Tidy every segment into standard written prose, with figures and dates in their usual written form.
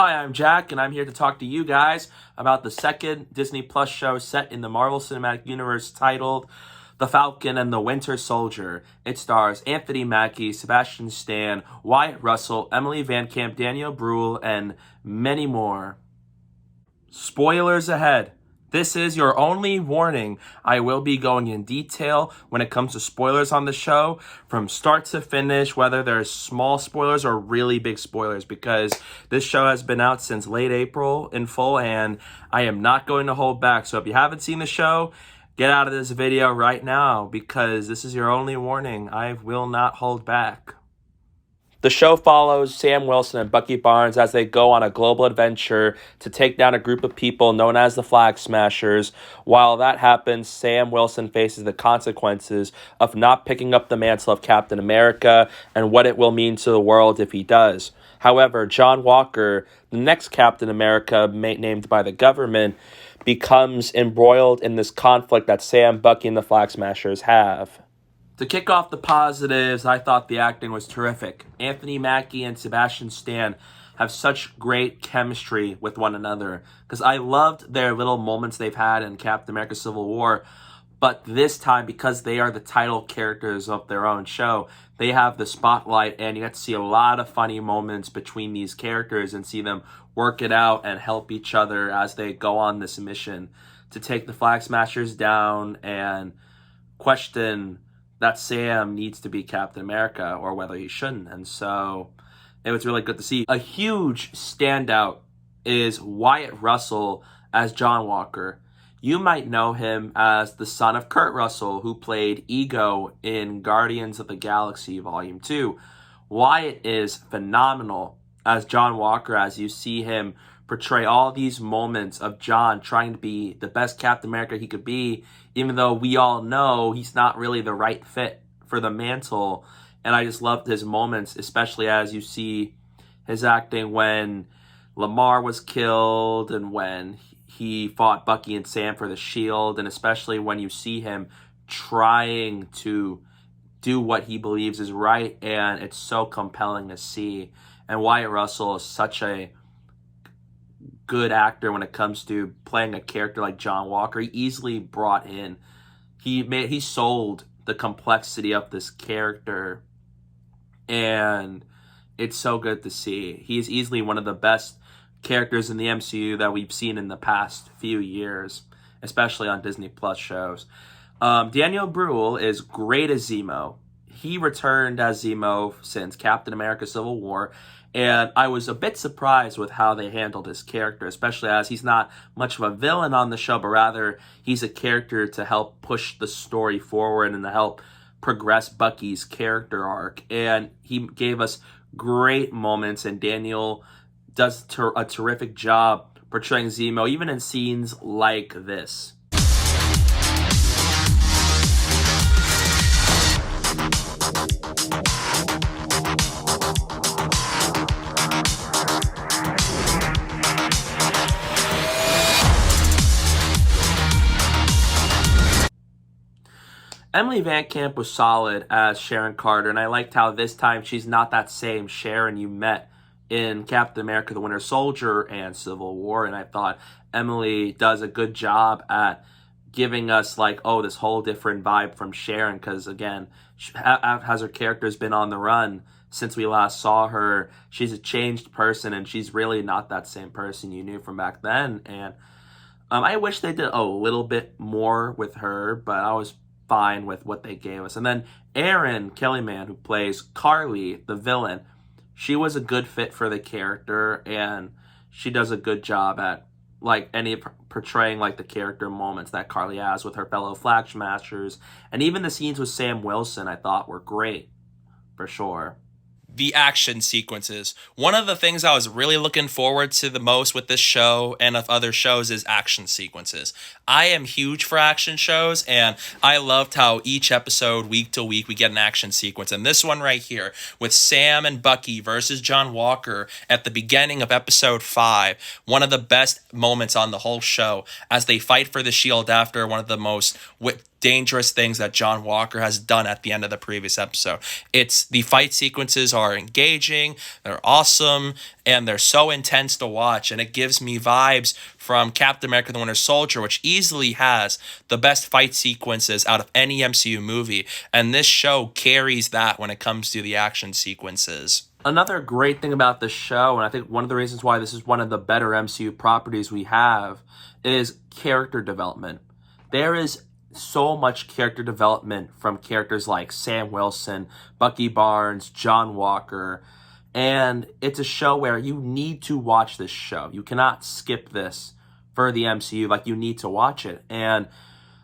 Hi, I'm Jack, and I'm here to talk to you guys about the second Disney Plus show set in the Marvel Cinematic Universe titled The Falcon and the Winter Soldier. It stars Anthony Mackie, Sebastian Stan, Wyatt Russell, Emily Van Camp, Daniel Bruhl, and many more. Spoilers ahead. This is your only warning. I will be going in detail when it comes to spoilers on the show, from start to finish, whether there's small spoilers or really big spoilers, because this show has been out since late April in full, and I am not going to hold back. So if you haven't seen the show, get out of this video right now, because this is your only warning. I will not hold back. The show follows Sam Wilson and Bucky Barnes as they go on a global adventure to take down a group of people known as the Flagsmashers. While that happens, Sam Wilson faces the consequences of not picking up the mantle of Captain America and what it will mean to the world if he does. However, John Walker, the next Captain America named by the government, becomes embroiled in this conflict that Sam, Bucky, and the Flagsmashers have. To kick off the positives, I thought the acting was terrific. Anthony Mackie and Sebastian Stan have such great chemistry with one another, because I loved their little moments they've had in Captain America Civil War, but this time, because they are the title characters of their own show, they have the spotlight, and you get to see a lot of funny moments between these characters and see them work it out and help each other as they go on this mission to take the Flagsmashers down and question that Sam needs to be Captain America or whether he shouldn't. And so it was really good to see. A huge standout is Wyatt Russell as John Walker. You might know him as the son of Kurt Russell, who played Ego in Guardians of the Galaxy Volume 2. Wyatt is phenomenal as John Walker, as you see him portray all these moments of John trying to be the best Captain America he could be, even though we all know he's not really the right fit for the mantle. And I just loved his moments, especially as you see his acting when Lamar was killed and when he fought Bucky and Sam for the shield, and especially when you see him trying to do what he believes is right, and it's so compelling to see. And Wyatt Russell is such a good actor when it comes to playing a character like John Walker. He easily brought in, he sold the complexity of this character, and it's so good to see. He's easily one of the best characters in the MCU that we've seen in the past few years, especially on Disney Plus shows. Daniel Bruhl is great as Zemo. He returned as Zemo since Captain America Civil War, and I was a bit surprised with how they handled his character, especially as he's not much of a villain on the show, but rather he's a character to help push the story forward and to help progress Bucky's character arc. And he gave us great moments, and Daniel does a terrific job portraying Zemo, even in scenes like this. Emily Van Camp was solid as Sharon Carter, and I liked how this time she's not that same Sharon you met in Captain America the Winter Soldier and Civil War. And I thought Emily does a good job at giving us this whole different vibe from Sharon, because again, as her character's been on the run since we last saw her, she's a changed person, and she's really not that same person you knew from back then. And I wish they did a little bit more with her, but I was fine with what they gave us. And then Erin Kellyman, who plays Carly, the villain, she was a good fit for the character, and she does a good job at portraying the character moments that Carly has with her fellow Flagsmashers. And even the scenes with Sam Wilson I thought were great, for sure. The action sequences. One of the things I was really looking forward to the most with this show and of other shows is action sequences. I am huge for action shows, and I loved how each episode, week to week, we get an action sequence. And this one right here with Sam and Bucky versus John Walker at the beginning of episode 5, one of the best moments on the whole show as they fight for the shield after one of the most dangerous things that John Walker has done at the end of the previous episode. It's the fight sequences are engaging, they're awesome, and they're so intense to watch, and it gives me vibes from Captain America the Winter Soldier, which easily has the best fight sequences out of any MCU movie, and this show carries that when it comes to the action sequences. Another great thing about this show, and I think one of the reasons why this is one of the better MCU properties we have, is character development. There is so much character development from characters like Sam Wilson, Bucky Barnes, John Walker, and it's a show where you need to watch this show. You cannot skip this for the MCU. Like, you need to watch it. And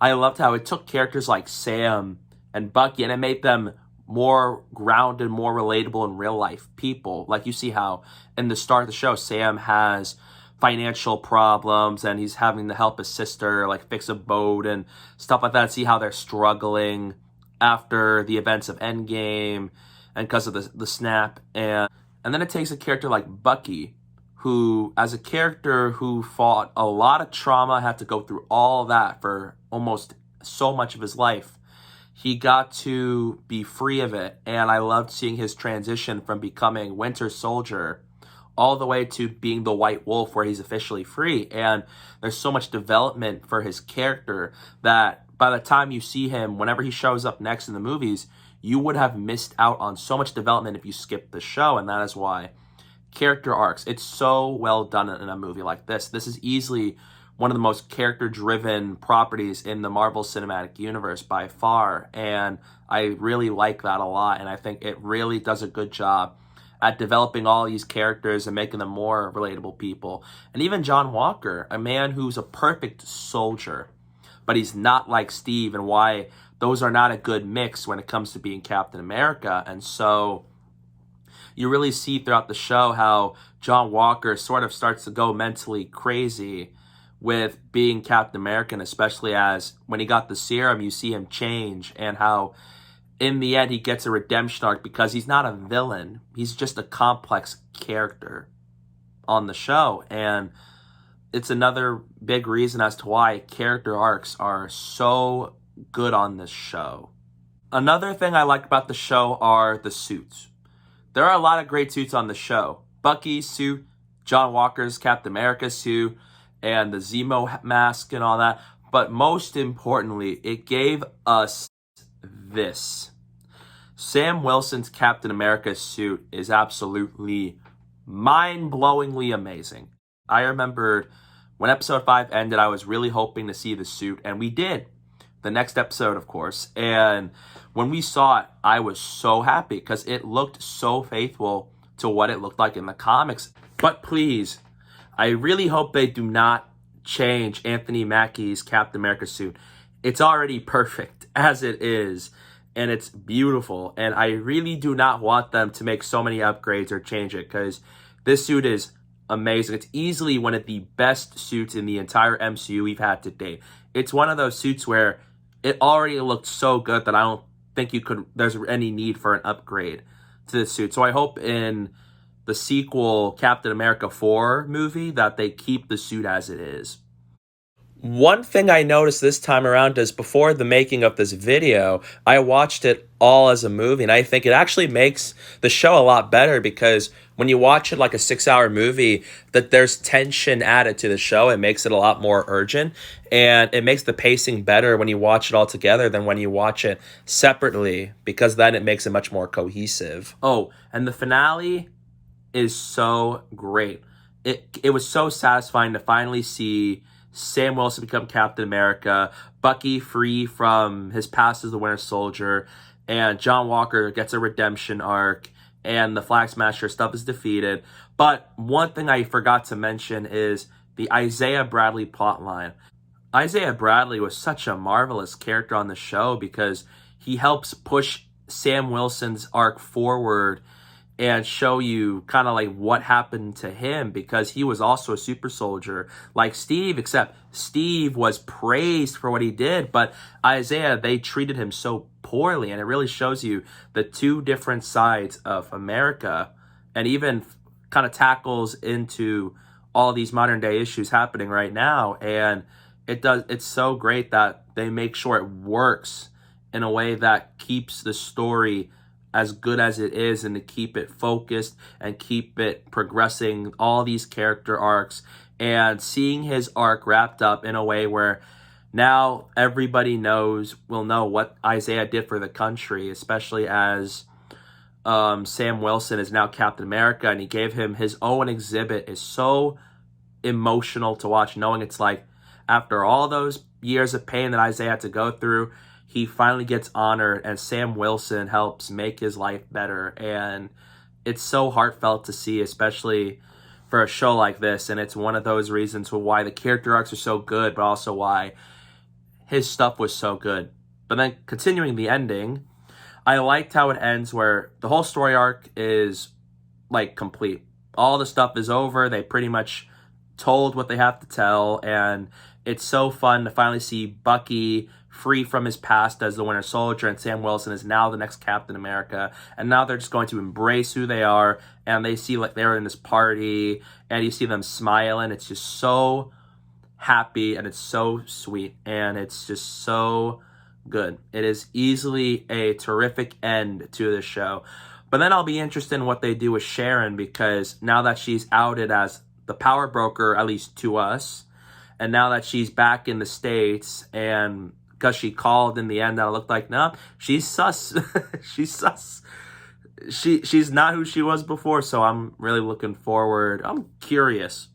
I loved how it took characters like Sam and Bucky and it made them more grounded, more relatable in real life people. Like, you see how in the start of the show, Sam has financial problems and he's having to help his sister like fix a boat and stuff like that. See how they're struggling after the events of Endgame and because of the snap. And then it takes a character like Bucky, who, as a character who fought a lot of trauma, had to go through all that for almost so much of his life, he got to be free of it. And I loved seeing his transition from becoming Winter Soldier all the way to being the White Wolf, where he's officially free. And there's so much development for his character that by the time you see him, whenever he shows up next in the movies, you would have missed out on so much development if you skipped the show. And that is why character arcs, it's so well done in a movie like this. This is easily one of the most character-driven properties in the Marvel Cinematic Universe by far. And I really like that a lot. And I think it really does a good job at developing all these characters and making them more relatable people. And even John Walker, a man who's a perfect soldier, but he's not like Steve, and why those are not a good mix when it comes to being Captain America. And so you really see throughout the show how John Walker sort of starts to go mentally crazy with being Captain America, and especially as when he got the serum, you see him change, and how in the end, he gets a redemption arc because he's not a villain. He's just a complex character on the show. And it's another big reason as to why character arcs are so good on this show. Another thing I like about the show are the suits. There are a lot of great suits on the show. Bucky's suit, John Walker's Captain America's suit, and the Zemo mask and all that. But most importantly, it gave us this. Sam Wilson's Captain America suit is absolutely mind-blowingly amazing. I remembered when episode 5 ended, I was really hoping to see the suit, and we did. The next episode, of course. And when we saw it, I was so happy because it looked so faithful to what it looked like in the comics. But please, I really hope they do not change Anthony Mackie's Captain America suit. It's already perfect as it is, and it's beautiful. And I really do not want them to make so many upgrades or change it, because this suit is amazing. It's easily one of the best suits in the entire MCU we've had to date. It's one of those suits where it already looked so good that I don't think there's any need for an upgrade to the suit. So I hope in the sequel Captain America 4 movie that they keep the suit as it is. One thing I noticed this time around is before the making of this video, I watched it all as a movie, and I think it actually makes the show a lot better, because when you watch it like a 6-hour movie, that there's tension added to the show. It makes it a lot more urgent, and it makes the pacing better when you watch it all together than when you watch it separately, because then it makes it much more cohesive. Oh, and the finale is so great. It was so satisfying to finally see Sam Wilson become Captain America, Bucky free from his past as the Winter Soldier, and John Walker gets a redemption arc, and the Flagsmashers stuff is defeated. But one thing I forgot to mention is the Isaiah Bradley plotline. Isaiah Bradley was such a marvelous character on the show because he helps push Sam Wilson's arc forward and show you kind of like what happened to him, because he was also a super soldier like Steve, except Steve was praised for what he did, but Isaiah, they treated him so poorly, and it really shows you the two different sides of America, and even kind of tackles into all these modern day issues happening right now. And It's so great that they make sure it works in a way that keeps the story as good as it is, and to keep it focused and keep it progressing all these character arcs, and seeing his arc wrapped up in a way where now everybody will know what Isaiah did for the country, especially as Sam Wilson is now Captain America, and he gave him his own exhibit, is so emotional to watch, knowing it's like, after all those years of pain that Isaiah had to go through, he finally gets honored, and Sam Wilson helps make his life better. And it's so heartfelt to see, especially for a show like this. And it's one of those reasons why the character arcs are so good, but also why his stuff was so good. But then continuing the ending, I liked how it ends, where the whole story arc is like complete. All the stuff is over. They pretty much told what they have to tell, and it's so fun to finally see Bucky free from his past as the Winter Soldier, and Sam Wilson is now the next Captain America, and now they're just going to embrace who they are, and they see like they're in this party, and you see them smiling. It's just so happy, and it's so sweet, and it's just so good. It is easily a terrific end to the show. But then I'll be interested in what they do with Sharon, because now that she's outed as the power broker, at least to us, and now that she's back in the States, and because she called in the end, that it looked like, no, she's sus. She's sus. She's not who she was before, so I'm really looking forward. I'm curious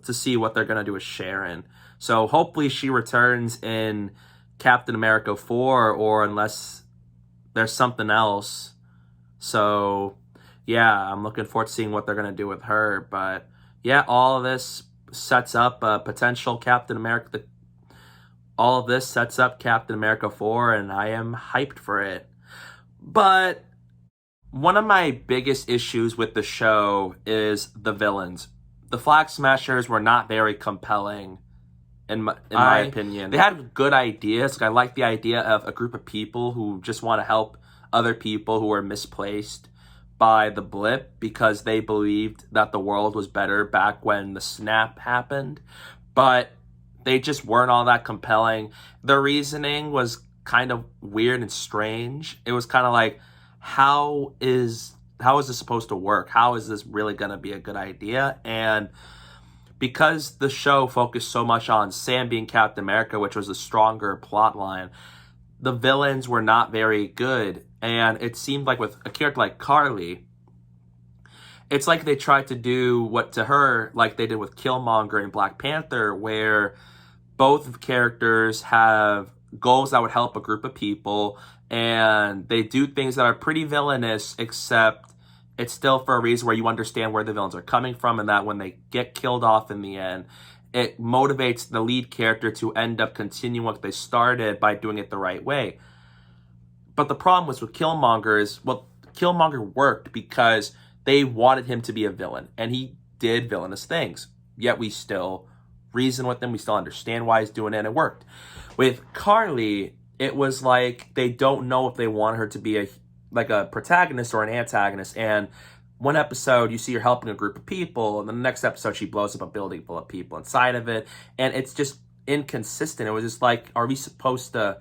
to see what they're going to do with Sharon. So hopefully she returns in Captain America 4, or unless there's something else. So, yeah, I'm looking forward to seeing what they're going to do with her. But, yeah, all of this sets up a potential Captain America. All of this sets up Captain America 4, and I am hyped for it. But one of my biggest issues with the show is the villains. The Flagsmashers were not very compelling, in my opinion. They had good ideas. Like, I like the idea of a group of people who just want to help other people who are misplaced by the blip, because they believed that the world was better back when the snap happened. But they just weren't all that compelling. Their reasoning was kind of weird and strange. It was kind of like, how is this supposed to work? How is this really going to be a good idea? And because the show focused so much on Sam being Captain America, which was a stronger plot line, the villains were not very good. And it seemed like with a character like Carly, it's like they tried to do what to her, like they did with Killmonger and Black Panther, where both characters have goals that would help a group of people, and they do things that are pretty villainous, except it's still for a reason where you understand where the villains are coming from, and that when they get killed off in the end, it motivates the lead character to end up continuing what they started by doing it the right way. But the problem was with Killmonger is, well, Killmonger worked because they wanted him to be a villain, and he did villainous things. Yet we still reason with him, we still understand why he's doing it, and it worked. With Carly, it was like they don't know if they want her to be a protagonist or an antagonist. And one episode, you see her helping a group of people, and then the next episode, she blows up a building full of people inside of it, and it's just inconsistent. It was just like, are we supposed to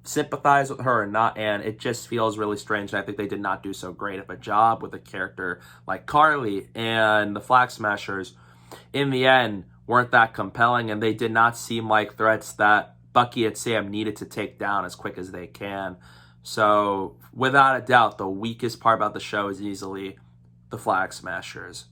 sympathize with her or not? And it just feels really strange, and I think they did not do so great of a job with a character like Carly. And the Flagsmashers, in the end, weren't that compelling, and they did not seem like threats that Bucky and Sam needed to take down as quick as they can. So, without a doubt, the weakest part about the show is easily the Flagsmashers.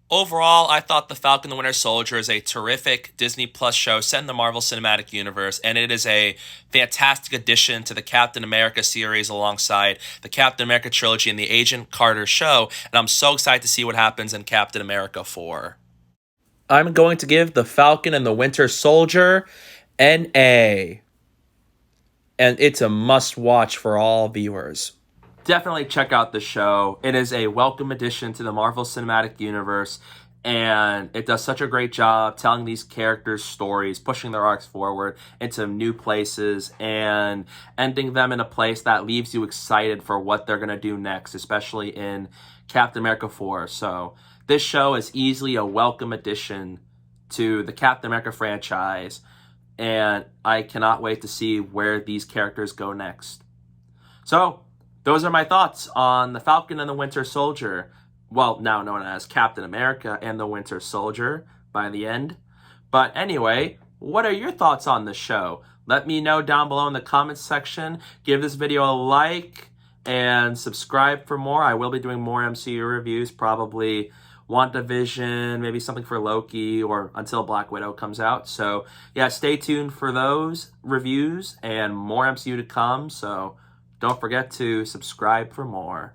Overall, I thought The Falcon and the Winter Soldier is a terrific Disney Plus show set in the Marvel Cinematic Universe, and it is a fantastic addition to the Captain America series alongside the Captain America trilogy and the Agent Carter show, and I'm so excited to see what happens in Captain America 4. I'm going to give The Falcon and the Winter Soldier an A. And it's a must-watch for all viewers. Definitely check out the show. It is a welcome addition to the Marvel Cinematic Universe, and it does such a great job telling these characters' stories, pushing their arcs forward into new places, and ending them in a place that leaves you excited for what they're going to do next, especially in Captain America 4. So this show is easily a welcome addition to the Captain America franchise. and I cannot wait to see where these characters go next. So, those are my thoughts on the Falcon and the Winter Soldier. Well, now known as Captain America and the Winter Soldier by the end. But anyway, what are your thoughts on the show? Let me know down below in the comments section. Give this video a like and subscribe for more. I will be doing more MCU reviews, probably WandaVision, maybe something for Loki, or until Black Widow comes out. So yeah, stay tuned for those reviews and more MCU to come. So don't forget to subscribe for more.